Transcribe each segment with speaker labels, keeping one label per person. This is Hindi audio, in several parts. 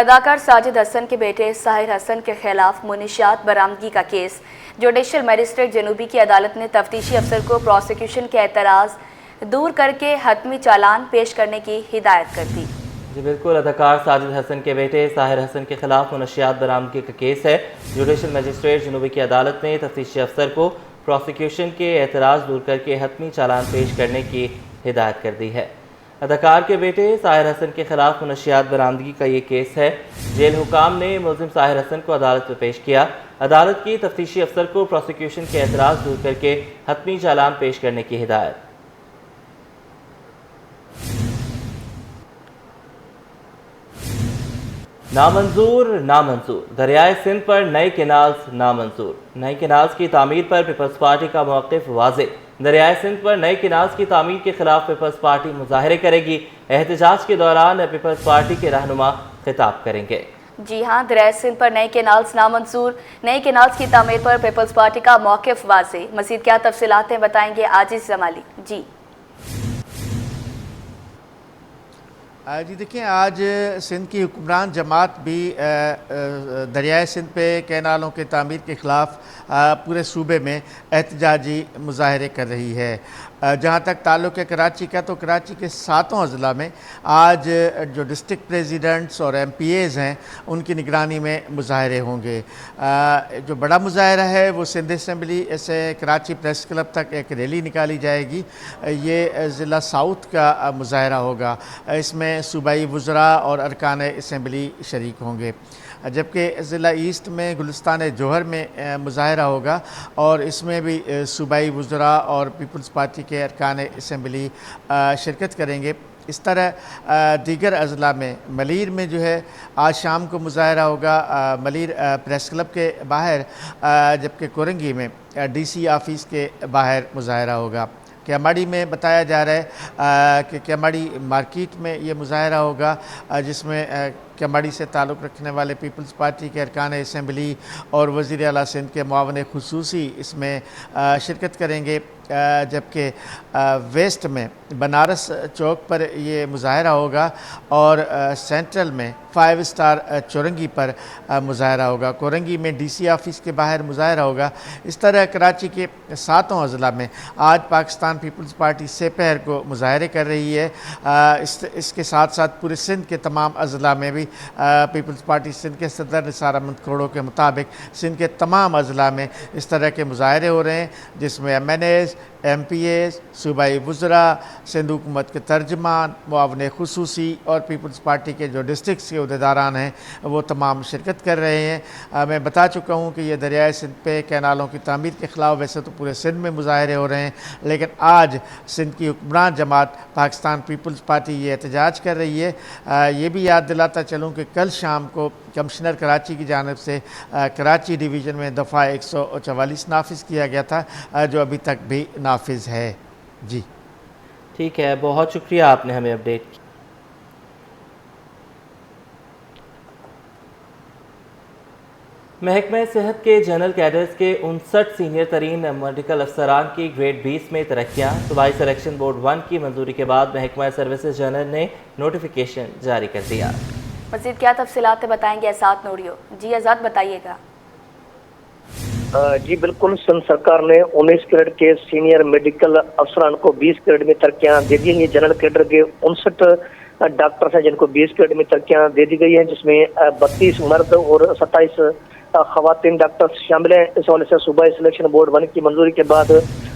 Speaker 1: अदाकार साजिद हसन के बेटे साहिर हसन के खिलाफ मुनशियात बरामदगी का केस जुडिशल मजिस्ट्रेट जनूबी की अदालत ने तफ्तीशी अफसर को प्रोसिक्यूशन के एतराज़ दूर करके हतमी चालान पेश करने की हिदायत कर दी।
Speaker 2: जी बिल्कुल, अदाकार साजिद हसन के बेटे साहिर हसन के खिलाफ मुनशियात बरामदगी का केस है। जुडिशल मजिस्ट्रेट जनूबी की अदालत ने तफ्तीशी अफसर को प्रोसिक्यूशन के एतराज़ दूर करके हतमी चालान पेश करने की हिदायत कर दी है। अदाकार के बेटे साहिर हसन के खिलाफ मुनशियात बरामदगी का ये केस है। जेल हुकाम ने मुलजिम साहिर हसन को अदालत में पेश किया। अदालत की तफ्तीशी अफसर को प्रोसिक्यूशन के एतराज़ दूर करके हतमी चालान पेश करने की हिदायत। नामंजूर दरियाए सिंध पर नए केनाल्स नामंजूर। नए केनाल्स की तामीर पर पीपल्स पार्टी का मौक़िफ़ वाज़ेह। दरियाए सिंध पर नए केनाल्स की तामीर के खिलाफ पीपल्स पार्टी मुजाहरे करेगी। एहतजाज के दौरान पीपल्स पार्टी के रहनुमा खिताब करेंगे।
Speaker 1: जी हाँ, दरियाए सिंध पर नए केनाल्स नामंजूर। नए केनाल्स की तामीर पर पीपल्स पार्टी का मौक़िफ़ वाज़ेह। मज़ीद क्या तफसीलात हैं बताएंगे आजिज़ जमाली। जी
Speaker 3: देखिए, आज सिंध की हुक्मरान जमात भी दरियाए सिंध पे कैनालों के तामीर के ख़िलाफ़ पूरे सूबे में एहतजाजी मुजाहरे कर रही है। जहाँ तक ताल्लुक़ है कराची का, तो कराची के 7 अज़ला में आज जो डिस्ट्रिक्ट प्रेसिडेंट्स और MPAs हैं उनकी निगरानी में मुजाहरे होंगे। जो बड़ा मुजाहरा है वो सिंध असम्बली से कराची प्रेस क्लब तक एक रैली निकाली जाएगी। ये ज़िला साउथ का मुजाहरा होगा। इसमें सूबाई वज़रा और अरकान असम्बली शरीक होंगे, जबकि ज़िला ईस्ट में गुलिस्तान जौहर में मुजाहरा होगा और इसमें भी सूबाई वज़रा और पीपल्स पार्टी के अरकान असम्बली शिरकत करेंगे। इस तरह दीगर अज़ला में मलीर में जो है आज शाम को मुजाहरा होगा मलीर प्रेस क्लब के बाहर, जबकि कोरंगी में DC ऑफिस के बाहर मुजाहरा होगा। केमाड़ी में बताया जा रहा है कि केमाड़ी मार्केट में ये मुजाहरा होगा, जिसमें केमाड़ी से ताल्लुक़ रखने वाले पीपल्स पार्टी के अरकान असम्बली और वज़ीर आला सिंध के मुआवन खुसूसी इसमें शिरकत करेंगे। जबकि वेस्ट में बनारस चौक पर ये मुजाहरा होगा और सेंट्रल में 5 स्टार चौरंगी पर मुजाहरा होगा। कोरंगी में DC ऑफिस के बाहर मुजाहरा होगा। इस तरह कराची के 7 अज़ला में आज पाकिस्तान पीपल्स पार्टी सेपहर को मुजाहरे कर रही है। इसके साथ साथ पूरे सिंध के तमाम अज़ला में भी पीपल्स पार्टी सिंध के सदर निसार अहमद खोड़ो के मुताबिक सिंध के तमाम अज़ला में इस तरह के मुजाहरे हो रहे हैं, जिसमें MNAs, MPAs, सूबाई वज़रा, सिंध हुकूमत के तर्जमान, मुआवन खुसूसी और पीपल्स पार्टी के जो डिस्ट्रिक्ट के अहदेदारान हैं वो तमाम शिरकत कर रहे हैं। मैं बता चुका हूँ कि ये दरियाए सिंध पे कैनालों की तामीर के ख़िलाफ़ वैसे तो पूरे सिंध में मुजाहरे हो रहे हैं, लेकिन आज सिंध की हुक्मरान जमात पाकिस्तान पीपल्स पार्टी ये एहतजाज कर रही है। ये भी याद दिलाता चलूँ कि कल शाम को कमिश्नर कराची की जानिब से कराची डिवीज़न में दफ़ा 144 नाफिज किया गया था, जो अभी तक भी नाफिज है। जी
Speaker 2: ठीक है, बहुत शुक्रिया आपने हमें अपडेट किया। महकमा सेहत के जनरल कैडर्स के 59 सीनियर तरीन मेडिकल अफसरान की ग्रेड 20 में तरक्कियाँ। सूबाई सिलेक्शन बोर्ड 1 की मंजूरी के बाद महकमा सर्विसेज जनरल ने नोटिफिकेशन जारी कर दिया।
Speaker 1: मज़ीद क्या तफसीलात बताएंगे एहसास नूरियो। जी आज़ाद बताइएगा।
Speaker 4: जी बिल्कुल, सिंध सरकार ने 19 ग्रेड के सीनियर मेडिकल अफसरान को 20 ग्रेड में तरक्कियाँ दे दी हैं। जनरल कैडर के 59 डॉक्टर्स हैं जिनको 20 ग्रेड में तरक्कियाँ दे दी गई हैं, जिसमें 32 मर्द और 27 खवातीन डॉक्टर्स शामिल हैं। इस हवाले से सूबाई सिलेक्शन बोर्ड 1 की मंजूरी के बाद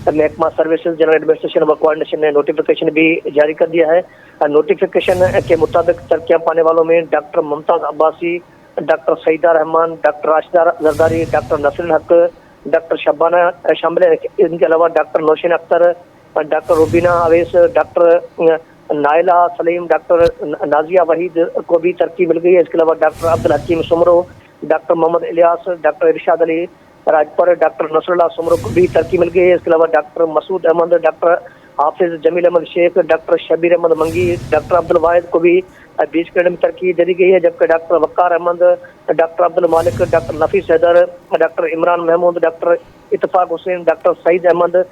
Speaker 4: महकमा सर्विसेज जनरल एडमिनिस्ट्रेशन व कोऑर्डिनेशन ने नोटिफिकेशन भी जारी कर दिया है। नोटिफिकेशन के मुताबिक तरक्कियाँ पाने वालों में doctor Mumtaz Abbasi, doctor Saeeda Rahman, doctor Rashida Zardari, doctor Nasrul Haq, doctor Shabana शामिल हैं। इनके अलावा doctor Nausheen Akhtar, doctor Rubina Awais, doctor Naila Saleem, doctor Nazia Waheed को भी तरक्की मिल गई है। इसके अलावा doctor Abdul Hakeem Soomro, doctor Mohammad Ilyas, doctor Irshad Ali Rajpur, doctor Nasrullah Soomro को भी तरक्की मिल गई है। इसके अलावा doctor Masood Ahmed, doctor Hafiz Jameel Ahmad Sheikh, doctor Shabir Ahmad मंगी, डॉक्टर अब्दुल वाहिद को भी 20 ग्रेड में तरक्की दे दी गई है। जबकि doctor Waqar Ahmed, doctor Abdul Malik, doctor Nafees Haider, doctor Imran Mahmood, doctor Ittefaq Hussain, doctor Saeed Ahmed,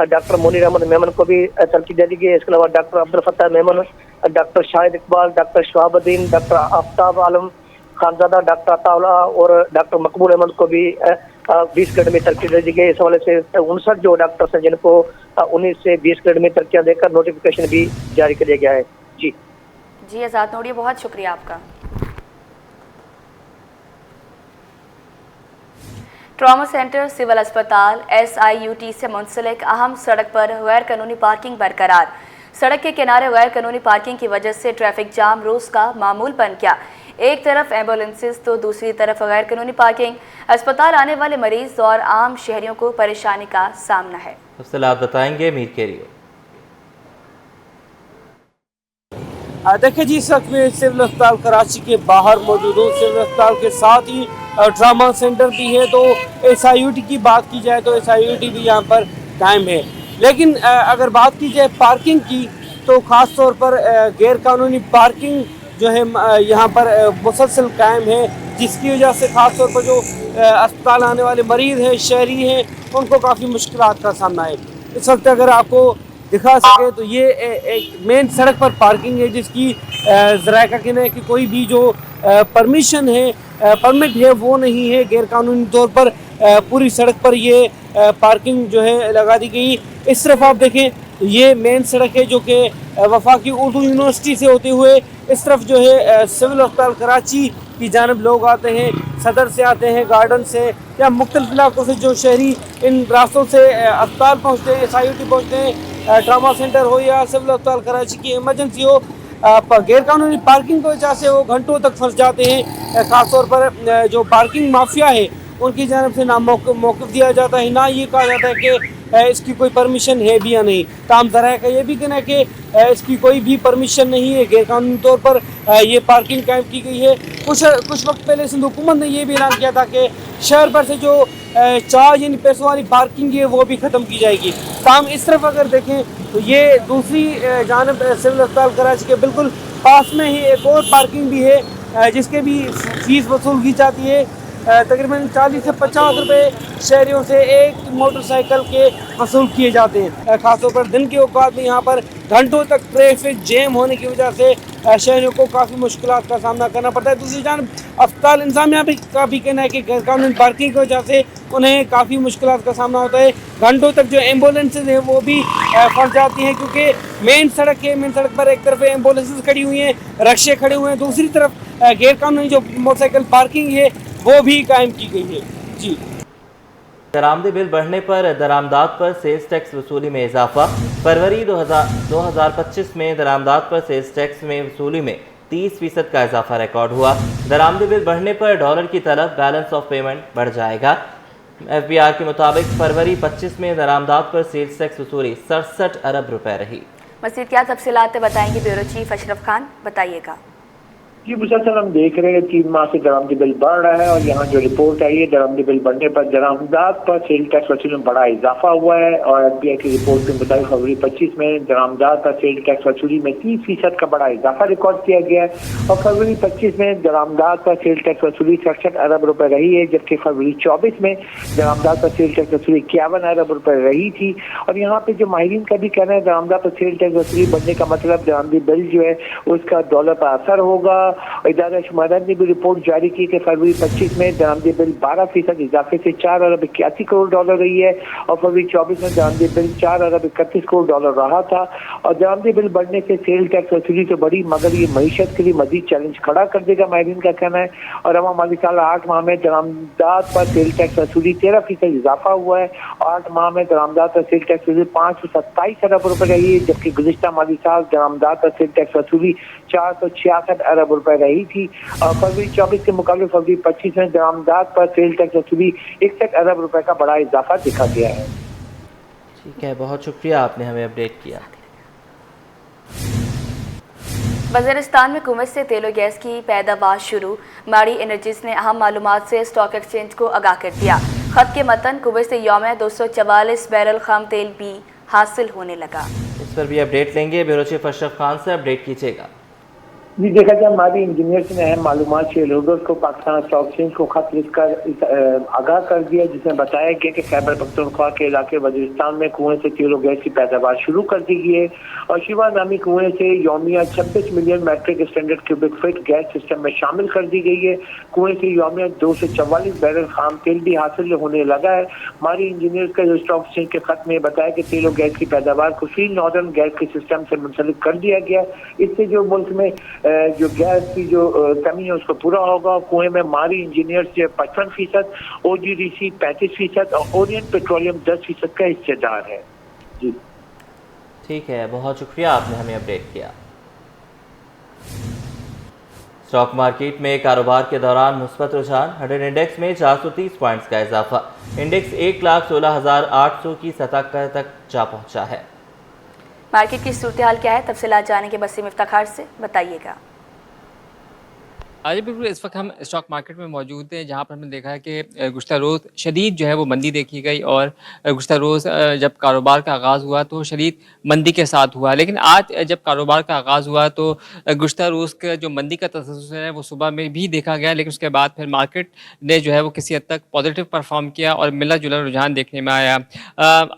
Speaker 4: doctor Munir Ahmed Memon को भी तरक्की दे दी गई है। इसके अलावा doctor Abdul Fattah Memon, doctor Shahid Iqbal, doctor Shahabuddin, doctor Aftab Alam, Khanzada doctor Ataullah और डॉक्टर मकबूल अहमद को भी 20 ग्रेड में तरक्की दे दी गई। इस हवाले से 59 जो डॉक्टर्स हैं जिनको 19 से 20 ग्रेड में तरक्कियां देकर नोटिफिकेशन भी जारी कर दिया गया है। जी
Speaker 1: आज़ाद नोड़ी, बहुत शुक्रिया आपका। ट्रॉमा सेंटर, सिविल अस्पताल, SIUT से मुंसलिक अहम सड़क पर गैर कानूनी पार्किंग बरकरार। सड़क के किनारे गैर कानूनी पार्किंग की वजह से ट्रैफिक जाम रोज का मामूल बन गया। एक तरफ एम्बुलेंसेस तो दूसरी तरफ गैर कानूनी पार्किंग। अस्पताल आने वाले मरीज और आम शहरियों को परेशानी का सामना है।
Speaker 2: तफसीलात बताएंगे मीर केरियो।
Speaker 5: देखिए जी, इस वक्त में सिविल अस्पताल कराची के बाहर मौजूद हूँ। सिविल अस्पताल के साथ ही ट्रामा सेंटर भी है। तो SIUT की बात की जाए तो SIUT भी यहाँ पर कायम है। लेकिन अगर बात की जाए पार्किंग की तो ख़ास तौर पर गैर कानूनी पार्किंग जो है यहाँ पर मुसलसल कायम है, जिसकी वजह से ख़ास तौर पर जो अस्पताल आने वाले मरीज़ हैं, शहरी हैं, उनको काफ़ी मुश्किलात का सामना है। इस वक्त अगर आपको दिखा सके तो ये एक मेन सड़क पर पार्किंग है, जिसकी ज़रा का कहना है कि कोई भी जो परमिशन है, परमिट है, वो नहीं है। गैर कानूनी तौर पर पूरी सड़क पर ये पार्किंग जो है लगा दी गई। इस तरफ आप देखें तो ये मेन सड़क है जो कि वफाकी उर्दू यूनिवर्सिटी से होते हुए इस तरफ जो है सिविल अस्पताल कराची की जानब लोग आते हैं, सदर से आते हैं, गार्डन से या मुख्तलिफ इलाकों से जो शहरी इन रास्तों से अस्पताल पहुँचते हैं, SIUT पहुँचते हैं। ट्रामा सेंटर हो या सिविल अस्पताल कराची की इमरजेंसी हो, गैर कानूनी पार्किंग की वजह से वो घंटों तक फंस जाते हैं। ख़ासतौर पर जो पार्किंग माफिया है उनकी जानब से ना मौक़िफ़ दिया जाता है, ना ये कहा जाता है कि इसकी कोई परमिशन है भी या नहीं। ताम ज़रा का ये भी कहना है कि इसकी कोई भी परमिशन नहीं है, गैर कानूनी तौर पर ये पार्किंग कायम की गई है। कुछ वक्त पहले सिंध हुकूमत ने ये भी ऐलान किया था कि शहर भर से जो चार्ज यानी पैसों वाली पार्किंग है वो भी ख़त्म की जाएगी। ताम इस तरफ अगर देखें तो ये दूसरी जानब सिविल अस्पताल कराची के बिल्कुल पास में ही एक और पार्किंग भी है, जिसके भी फ़ीस वसूल की जाती है। तकरीबन 40 से 50 रुपये शहरियों से एक मोटरसाइकिल के वसूल किए जाते हैं। ख़ासतौर पर दिन के औकात में यहाँ पर घंटों तक ट्रैफिक जैम होने की वजह से शहरियों को काफ़ी मुश्किलात का सामना करना पड़ता है। दूसरी जानब अस्पताल इंतजामिया भी काफ़ी कहना है कि गैर कानूनी पार्किंग की वजह से उन्हें काफ़ी मुश्किलात का सामना होता है। घंटों तक जो एम्बुलेंसेज हैं वो भी फंस जाती हैं, क्योंकि मेन सड़क है, मेन सड़क पर एक तरफ एम्बुलेंसेज खड़ी हुई हैं, रक्शे खड़े हुए हैं, दूसरी तरफ गैर कानूनी जो मोटरसाइकिल पार्किंग है वो भी कायम की गई है। जी,
Speaker 2: दरामदी बिल बढ़ने पर दरामदात पर सेल्स टैक्स वसूली में इजाफा। फरवरी 2025 में दरामदात पर सेल्स टैक्स में वसूली में 30% का इजाफा रिकॉर्ड हुआ। दरामदी बिल बढ़ने पर डॉलर की तलब, बैलेंस ऑफ पेमेंट बढ़ जाएगा। FBR के मुताबिक फरवरी 25 में दरामदात पर सेल्स टैक्स वसूली 67 अरब रुपए रही।
Speaker 1: मज़ीद क्या तफसीलात बताएंगे ब्यूरो चीफ अशरफ खान, बताइएगा।
Speaker 6: जी, मुसलसल हम देख रहे हैं 3 माह से दरामदी बिल बढ़ रहा है और यहाँ जो रिपोर्ट आई है दरामदी बिल बढ़ने पर दरामदात पर सेल टैक्स वसूली में बड़ा इजाफा हुआ है। और FBI की रिपोर्ट के मुताबिक फरवरी 25 में दरामदात पर सेल टैक्स वसूली में 30% का बड़ा इजाफा रिकॉर्ड किया गया है। और फरवरी 25 में दरामदात पर सेल टैक्स वसूली 67 अरब रुपए रही है, जबकि फरवरी 24 में दरामदात पर सेल टैक्स वसूली 51 अरब रुपए रही थी। और यहाँ पे जो माहिरीन का भी कहना है दरामदात पर सेल टैक्स वसूली बढ़ने का मतलब दरामदी बिल जो है उसका डॉलर पर असर होगा। इदारा शुमारत ने भी रिपोर्ट जारी की कि फरवरी 25 में दरामदी बिल 12% इजाफे से 4 अरब 81 करोड़ डॉलर रही है और फरवरी 24 में दरामदी बिल 4 अरब 31 करोड़ डॉलर रहा था। और दरामदी बिल बढ़ने से सेल टैक्स वसूली तो बढ़ी, मगर ये मईशत के लिए मजीद चैलेंज खड़ा कर देगा, माहिरीन का कहना है। और रवा माली साल 8 माह में दरामदात पर सेल टैक्स वसूली 13% इजाफा हुआ है। 8 माह में दरामदात पर सेल टैक्स वसूली 527 अरब रुपए रही है, जबकि गुज़िश्ता माली साल दरामदात पर सेल टैक्स वसूली 466 अरब रुपए रही थी। फरवरी 24 के मुकाबले फरवरी 25 में दरामदात पर सेल टैक्स वसूली 61 अरब रुपए का बड़ा इजाफा दिखा गया है।
Speaker 2: ठीक है, बहुत शुक्रिया, आपने हमें अपडेट किया।
Speaker 1: वज़ीरिस्तान में कुवैत से तेल और गैस की पैदावार शुरू। माड़ी एनर्जीज ने अहम मालूमात से स्टॉक एक्सचेंज को आगाह कर दिया। खत के मतन कुवैत से यौम 244 बैरल खम तेल भी हासिल होने लगा।
Speaker 2: इस पर भी अपडेट लेंगे, ब्यूरो चीफ अशरफ खान से अपडेट कीजिएगा।
Speaker 6: जी देखा जाए, हमारी इंजीनियर्स ने अहम मालूमात शेयर होल्डर्स को पाकिस्तान स्टॉक एक्सचेंज को खत लिखकर आगाह कर दिया, जिसमें बताया गया कि खैबर पख्तूनख्वा के इलाके वजीरिस्तान में कुएं से तेल और गैस की पैदावार शुरू कर दी गई है और शिवा नामी कुएं से यौमिया 26 million metric standard cubic feet gas system में शामिल कर दी गई है। कुएं से यौमिया 2 से 44 बैरल खाम तेल भी हासिल होने लगा है। हमारी इंजीनियर्स का जो स्टॉक एक्सचेंज के खत में बताया कि तेल और गैस की पैदावार को फ्री नॉर्दर्न गैस के सिस्टम से मुंसलिक कर दिया गया। इससे जो मुल्क में जो गैस की जो कमी है उसको पूरा होगा। कुएं में हमारी इंजीनियर्स जो 55%, OGDC 35% और ओरिएंट पेट्रोलियम 10% का हिस्सेदार है। जी
Speaker 2: ठीक है, बहुत शुक्रिया, आपने हमें अपडेट किया। स्टॉक मार्केट में कारोबार के दौरान मुस्बत रुझान, 100 इंडेक्स में 430 पॉइंट्स का इजाफा। इंडेक्स 1,16,800 की सतह तक जा पहुंचा है।
Speaker 1: मार्केट की सूरत-ए-हाल क्या है, तफसीलात जाने के वसीम इफ्तिखार से बताइएगा।
Speaker 7: आज बिल्कुल इस वक्त हम स्टॉक मार्केट में मौजूद हैं, जहां पर हमने देखा है कि गुज़श्ता रोज़ शदीद जो है वो मंदी देखी गई और गुज़श्ता रोज़ जब कारोबार का आगाज़ हुआ तो शदीद मंदी के साथ हुआ। लेकिन आज जब कारोबार का आगाज़ हुआ तो गुज़श्ता रोज़ का जो मंदी का तसल्सल है वो सुबह में भी देखा गया, लेकिन उसके बाद फिर मार्केट ने जो है वो किसी हद तक पॉजिटिव परफॉर्म किया और मिला जुला रुझान देखने में आया।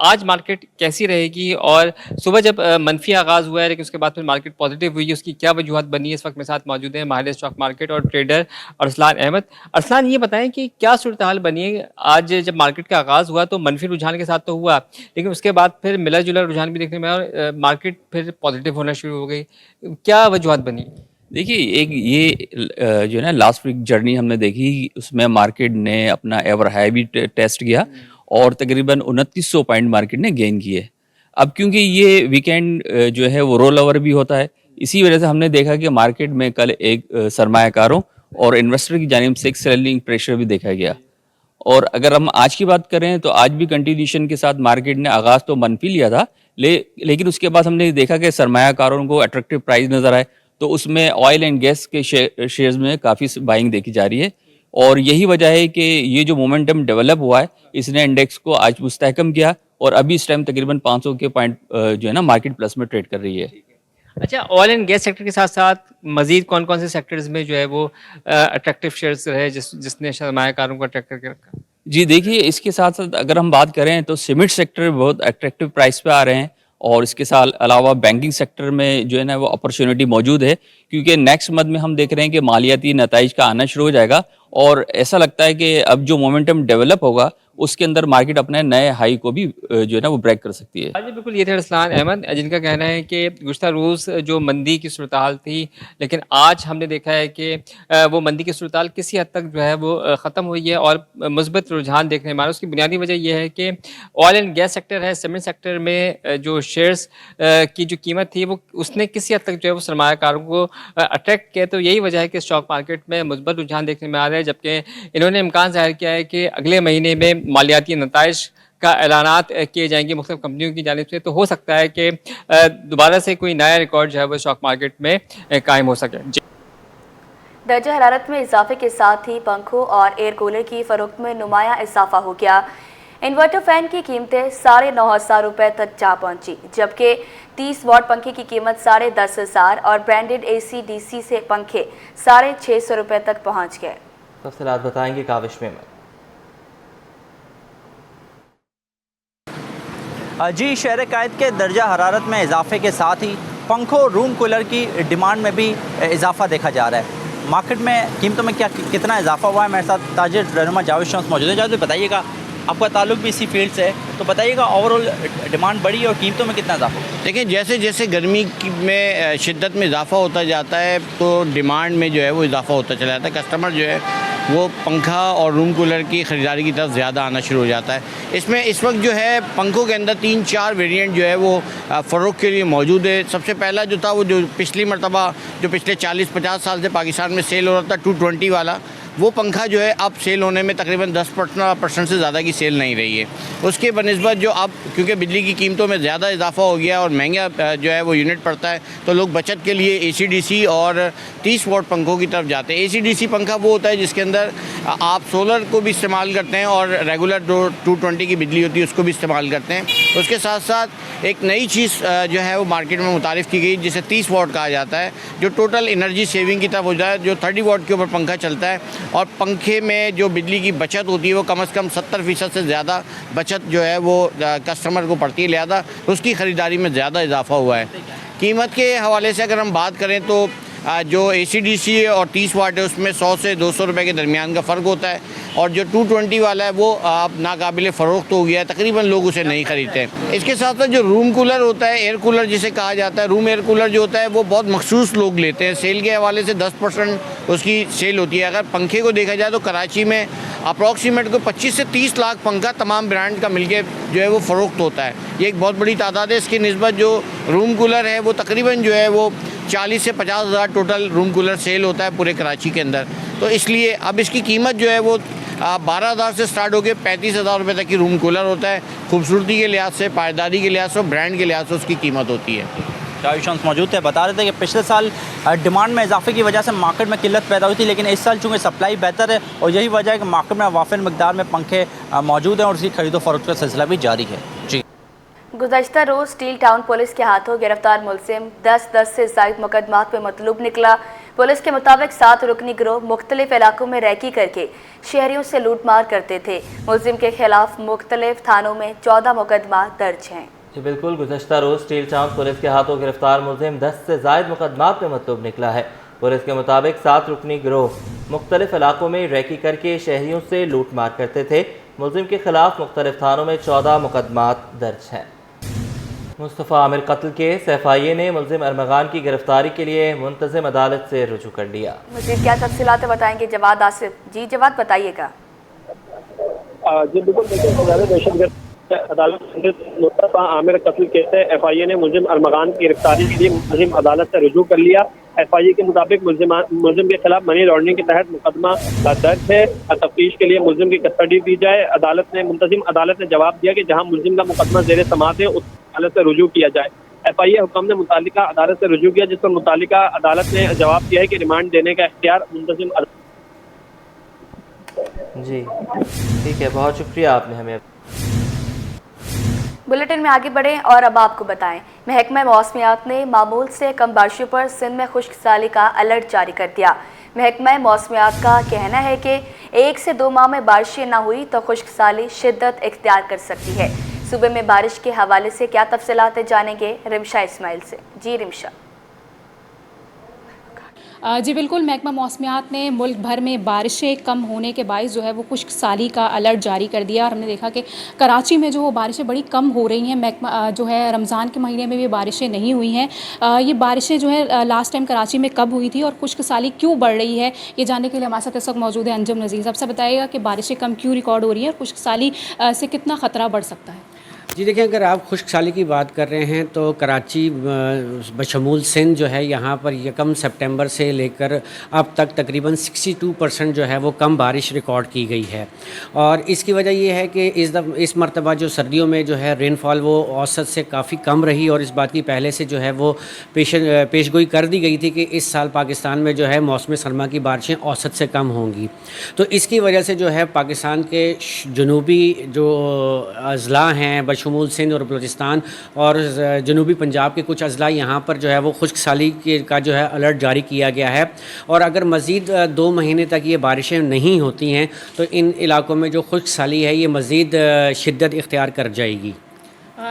Speaker 7: आज मार्केट कैसी रहेगी और सुबह जब मनफी आगाज़ हुआ है लेकिन उसके बाद फिर मार्केट पॉजिटिव हुई, उसकी क्या वजूहत बनी है, इस वक्त मेरे साथ मौजूद है माहिर स्टॉक मार्केट और ट्रेडर अरसलान अहमद। अरसलान, ये बताएं कि क्या सूरत हाल बनी है। आज जब मार्केट का आगाज़ हुआ तो मनफी रुझान के साथ तो हुआ, लेकिन उसके बाद फिर मिला जुला रुझान भी देखने में आया और मार्केट फिर पॉजिटिव होना शुरू हो गई। क्या वजूहत बनी?
Speaker 8: देखिए, एक ये जो है ना लास्ट वीक जर्नी हमने देखी, उसमें मार्केट ने अपना एवर हाई भी टेस्ट किया और तकरीबन 2900 पॉइंट मार्केट ने गेन किए। अब क्योंकि ये वीकेंड जो है वो रोल ओवर भी होता है, इसी वजह से हमने देखा कि मार्केट में कल एक सरमायाकारों और इन्वेस्टर की जानिब से एक सेलिंग प्रेशर भी देखा गया। और अगर हम आज की बात करें तो आज भी कंटिन्यूशन के साथ मार्केट ने आगाज़ तो मनफी लिया था, लेकिन उसके बाद हमने देखा कि सरमायाकारों को अट्रैक्टिव प्राइस नज़र आए, तो उसमें ऑयल एंड गैस के शेयर्स में काफ़ी बाइंग देखी जा रही है और यही वजह है कि ये जो मोमेंटम डेवलप हुआ है इसने इंडेक्स को आज मुस्तहकम किया और अभी इस टाइम तकरीबन 500 के पॉइंट जो है ना मार्केट प्लस में ट्रेड कर रही है।
Speaker 7: अच्छा, ऑयल एंड गैस सेक्टर के साथ साथ मजीद कौन कौन से सेक्टर्स में जो है वो अट्रैक्टिव शेयर्स रहे जिसने सरमायाकारों को अट्रैक्ट करके रखा?
Speaker 8: जी देखिए, इसके साथ साथ अगर हम बात करें तो सीमेंट सेक्टर बहुत अट्रैक्टिव प्राइस पे आ रहे हैं और इसके साथ अलावा बैंकिंग सेक्टर में जो है ना वो अपॉर्चुनिटी मौजूद है, क्योंकि नेक्स्ट मंथ में हम देख रहे हैं कि मालियाती नताइज का आना शुरू हो जाएगा और ऐसा लगता है कि अब जो मोमेंटम डेवलप होगा उसके अंदर मार्केट अपने नए हाई को भी जो है ना वो ब्रेक कर सकती है।
Speaker 7: आज बिल्कुल ये थे अरसलान अहमद, जिनका कहना है कि गुज़श्ता रोज़ जो मंदी की सूरत हाल थी, लेकिन आज हमने देखा है कि वो मंदी की सूरत हाल किसी हद तक जो है वो ख़त्म हुई है और मुस्बत रुझान देखने में आ रहा है। उसकी बुनियादी वजह यह है कि ऑयल एंड गैस सेक्टर है, सीमेंट सेक्टर में जो शेयर्स की जो कीमत थी वो उसने किसी हद तक जो है वो सरमायाकारों को अट्रैक्ट किया, तो यही वजह है कि स्टॉक मार्केट में मुस्बत रुझान देखने में आ रहा है। जबकि इन्होंने इम्कान ज़ाहिर किया है कि अगले महीने में मालियाती नताइज का ऐलानात किए जाएंगे मुख्तलिफ कंपनियों की जानिब से, तो हो सकता है कि दोबारा से कोई नया रिकॉर्ड जो है वो स्टॉक मार्केट में कायम हो सके।
Speaker 1: दर्जा हरारत में इजाफे के साथ ही पंखों और एयर कूलर की फरोख्त में नुमाया इजाफा हो गया। इन्वर्टर फैन की कीमतें 9,500 रुपये तक जा पहुंची, जबकि 30 वाट पंखे की कीमत 10,500 और ब्रांडेड AC DC से पंखे 650 रुपये तक पहुंच गए।
Speaker 2: तफसीलात बताएंगे काविश में।
Speaker 9: जी, शहर कायद के दर्जा हरारत में इजाफे के साथ ही पंखों रूम कूलर की डिमांड में भी इजाफा देखा जा रहा है। मार्केट में कीमतों में कितना इजाफा हुआ है, मेरे साथ ताजिर रहनुमा जावेद शम्स मौजूद है। जावेद, बताइएगा, आपका ताल्लुक भी इसी फील्ड से है, तो बताइएगा ओवरऑल डिमांड बढ़ी और कीमतों में कितना इजाफा हुआ?
Speaker 10: देखिए, जैसे जैसे गर्मी में शिद्दत में इजाफा होता जाता है तो डिमांड में जो है वो इजाफा होता चला जाता है। कस्टमर जो है वो पंखा और रूम कूलर की ख़रीदारी की तरफ ज़्यादा आना शुरू हो जाता है। इसमें इस वक्त जो है पंखों के अंदर 3-4 वेरिएंट जो है वो फ़रोख्त के लिए मौजूद है। सबसे पहला जो था वो जो पिछली मरतबा जो पिछले 40-50 साल से पाकिस्तान में सेल हो रहा था 220 वाला, वो पंखा जो है अब सेल होने में तकरीबन 10% से ज़्यादा की सेल नहीं रही है। उसके बनिस्बत जो अब क्योंकि बिजली की कीमतों में ज़्यादा इजाफा हो गया और महंगा जो है वो यूनिट पड़ता है, तो लोग बचत के लिए AC/DC और 30 वाट पंखों की तरफ जाते हैं। AC/DC पंखा वो होता है जिसके अंदर आप सोलर को भी इस्तेमाल करते हैं और रेगुलर 220 की बिजली होती है उसको भी इस्तेमाल करते हैं। उसके साथ साथ एक नई चीज़ जो है वो मार्केट में मुतारिफ़ की गई जिसे 30 वाट कहा जाता है, जो टोटल एनर्जी सेविंग की तरफ हो जाए, जो 30 वाट के ऊपर पंखा चलता है और पंखे में जो बिजली की बचत होती है वो कम से कम 70% से ज़्यादा बचत जो है वो कस्टमर को पड़ती है, लिहाजा उसकी ख़रीदारी में ज़्यादा इजाफा हुआ है। कीमत के हवाले से अगर हम बात करें तो जो AC/DC और 30 वाट है उसमें 100 से 200 रुपये के दरमियान का फ़र्क होता है और जो 220 वाला है वो अब नाकाबिले फ़रोख्त हो गया है, तकरीबन लोग उसे नहीं ख़रीदते हैं। इसके साथ साथ जो रूम कूलर होता है, एयर कूलर जिसे कहा जाता है, रूम एयर कूलर जो होता है वो बहुत मखसूस लोग लेते हैं। सेल के हवाले से 10% उसकी सेल होती है। अगर पंखे को देखा जाए तो कराची में अप्रॉक्सीमेट को 25 से 30 लाख पंखा तमाम ब्रांड का मिलके जो है वो फ़रोख्त होता है। ये एक बहुत बड़ी तादाद है। इसकी निस्बत जो रूम कूलर है वो तकरीबन जो है वो 40 से 50 हज़ार टोटल रूम कूलर सेल होता है पूरे कराची के अंदर। तो इसलिए अब इसकी कीमत जो है वो 12,000 से स्टार्ट होकर 35,000 रुपये तक की रूम कूलर होता है। खूबसूरती के लिहाज से, पायदारी के लिहाज से, ब्रांड के लिहाज से उसकी कीमत होती है।
Speaker 9: शाहिद शम्स मौजूद थे, बता रहे थे कि पिछले साल डिमांड में इजाफे की वजह से मार्केट में किल्लत पैदा हुई थी, लेकिन इस साल चूँकि सप्लाई बेहतर है और यही वजह है कि मार्केट में वाफिर मकदार में पंखे मौजूद हैं और उसकी खरीदो फरोख्त का सिलसिला भी जारी है। जी,
Speaker 1: गुज़श्ता रोज़ स्टील टाउन पुलिस के हाथों गिरफ्तार मुलजिम 10 से ज़ायद मुकदमात में मतलूब निकला। पुलिस के मुताबिक 7 रुकनी गिरोह मुख्तलिफ इलाकों में रैकी करके शहरियों से लूटमार करते थे। मुलजिम के खिलाफ मुख्तलिफ थानों में 14 मुकदमा दर्ज हैं।
Speaker 2: जी बिल्कुल, गुज़श्ता रोज़ स्टील टाउन पुलिस के हाथों गिरफ्तार मुलजिम 10 से ज़ायद मुकदमात में मतलूब निकला है। पुलिस के मुताबिक 7 रुकनी गिरोह मुख्तलिफ इलाकों में रैकी करके शहरियों से लूट मार करते थे। मुलजिम के खिलाफ मुख्तलिफ थानों में 14 मुकदमात दर्ज हैं। मुस्तफ़ा आमिर कत्ल केस FIA ने मुलजिम अरमगान की गिरफ्तारी के लिए मुंतज़िम अदालत से रुजू कर लिया।
Speaker 1: मज़ीद क्या तफसीलात बताएंगे जवाद आसिफ। जी जवाद बताइएगा।
Speaker 11: जी बिल्कुल, देखिए दहशतगर्द अदालत मुस्तफ़ा आमिर कत्ल केस है। FIA ने मुलजिम अरमगान की गिरफ्तारी के लिए मुंतज़िम अदालत से रुजू कर लिया। FIA के मुताबिक मुलजिम के खिलाफ मनी लॉन्ड्रिंग के तहत मुकदमा दर्ज है। तफ्तीश के लिए मुलजिम की कस्टडी दी जाए। मुंतज़िम अदालत ने जवाब दिया कि जहां मुलजिम का मुकदमा ज़ेर समाअत है उस अदालत से रुजू किया जाए। FIA हुक्म ने मुतालिका अदालत से रुजू किया, जिस पर मुतालिका अदालत ने जवाब दिया है कि रिमांड देने का इख्तियार मुंतज़िम।
Speaker 2: जी ठीक है, बहुत शुक्रिया आपने हमें।
Speaker 1: बुलेटिन में आगे बढ़ें और अब आपको बताएं, महकमा मौसमियात ने मामूल से कम बारिशों पर सिंध में खुश्क साली का अलर्ट जारी कर दिया। महकमा मौसमियात का कहना है कि 1 से 2 माह में बारिशें ना हुई तो खुश्क साली शिद्दत इख्तियार कर सकती है। सूबे में बारिश के हवाले से क्या तफसीलात जानेंगे रिमशा इस्माइल से। जी रिमशा।
Speaker 12: जी बिल्कुल, महकमा मौसमियात ने मुल्क भर में बारिशें कम होने के बायस जो है वो खुश्क साली का अलर्ट जारी कर दिया और हमने देखा कि कराची में जो वो बारिशें बड़ी कम हो रही हैं। महकमा जो है रमज़ान के महीने में भी बारिशें नहीं हुई हैं। ये बारिशें जो है लास्ट टाइम कराची में कब हुई थी और खुश्क साली क्यों बढ़ रही है, ये जानने के लिए हमारे साथ इस वक्त मौजूद है अंजुम नज़ीर। सबसे बताइएगा कि बारिशें कम क्यों रिकॉर्ड हो रही हैं और खुश्क साली से कितना ख़तरा बढ़ सकता है।
Speaker 13: जी देखिए, अगर आप खुश्क साली की बात कर रहे हैं तो कराची बशमूल सिंध जो है यहाँ पर 1 सितंबर से लेकर अब तक तकरीबन 62% जो है वो कम बारिश रिकॉर्ड की गई है। और इसकी वजह ये है कि इस मरतबा जो सर्दियों में जो है रेनफॉल वो औसत से काफ़ी कम रही और इस बात की पहले से जो है वो पेशगोई कर दी गई थी कि इस साल पाकिस्तान में जो है मौसम सरमा की बारिशें औसत से कम होंगी। तो इसकी वजह से जो है पाकिस्तान के जनूबी जो अज़ला हैं बशमूल सिंध और बलूचिस्तान और जनूबी पंजाब के कुछ अज़ला यहाँ पर जो है वो खुश्क साली का जो है अलर्ट जारी किया गया है। और अगर मज़ीद 2 महीने तक ये बारिशें नहीं होती हैं तो इन इलाकों में जो खुश्क साली है ये मज़ीद शिद्दत इख्तियार कर जाएगी।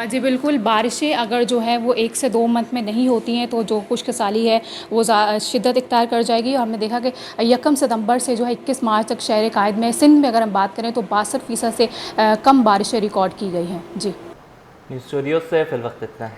Speaker 12: जी बिल्कुल, बारिशें अगर जो है वो 1 से 2 मंथ में नहीं होती हैं तो जो खुश्क साली है वो शिद्दत इख्तियार कर जाएगी। और हमने देखा कि 1 सितंबर से जो है 21 मार्च तक शहर कायद में सिंध में अगर हम बात करें तो 62% से कम बारिशें रिकॉर्ड की गई हैं। जी
Speaker 2: न्यूज़ स्टूडियो से फिल वक्त इतना है।